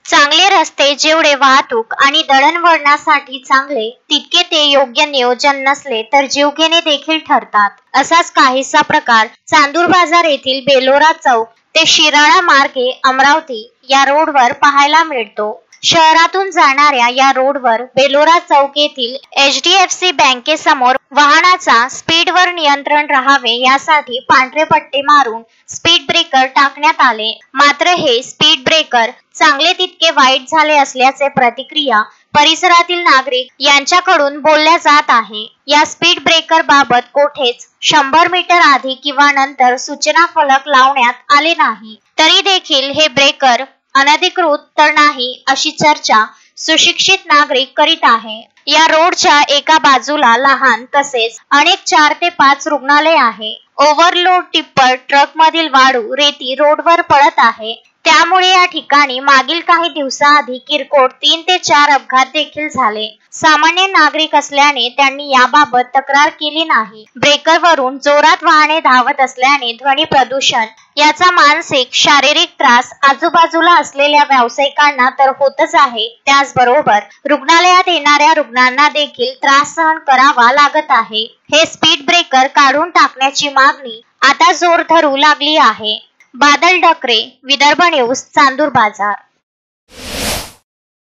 चांगले रस्ते जेवढे वाहतूक आणि दळणवळणासाठी चांगले, तितके ते योग्य नियोजन नसले तर जीवघेणे देखील ठरतात. असाच काहीसा प्रकार चांदूर बाजार येथील बेलोरा चौक ते शिराळा मार्गे अमरावती या रोडवर पाहायला मिळतो. शहरातून जाणाऱ्या या रोडवर बेलोरा चौक येथील HDFC बँकेसमोर वाहनाचा स्पीडवर नियंत्रण राहावे यासाठी पांढरे पट्टे मारून स्पीड ब्रेकर टाकण्यात आले. मात्र हे स्पीड ब्रेकर चांगले तितके वाईट झाले असल्याचे प्रतिक्रिया परिसरातील नागरिक यांच्याकडून बोलल्या जात आहे. या स्पीड ब्रेकर बाबत कोठेच 100 मीटर आधी किंवा नंतर सूचना फलक लावण्यात आले नाही. तरी देखील हे ब्रेकर अनधिकृत तर नाही अशी चर्चा सुशिक्षित नागरिक करीत आहे. या रोडच्या एका बाजूला लहान तसेच अनेक 4 ते 5 रुग्णालय आहे. ओव्हरलोड टिप्पर ट्रक मधील वाळू रेती रोडवर पडत आहे. त्यामुळे या ठिकाणी मागील काही दिवसाआधी किरकोळ 3 ते 4 अपघात देखील झाले. सामान्य नागरिक असल्याने त्यांनी याबाबत तक्रार केली नाही. ब्रेकरवरून जोरात वाहने धावत असल्याने ध्वनी प्रदूषण याचा मानसिक शारीरिक त्रास आजूबाजूला असलेल्या व्यावसायिकांना तर होतच आहे, त्याचबरोबर रुग्णालयात येणाऱ्या रुग्णांना देखील त्रास सहन करावा लागत आहे. हे स्पीड ब्रेकर काढून टाकण्याची मागणी आता जोर धरू लागली आहे. बादल डकरे, विदर्भ न्यूज, चांदूर बाजार.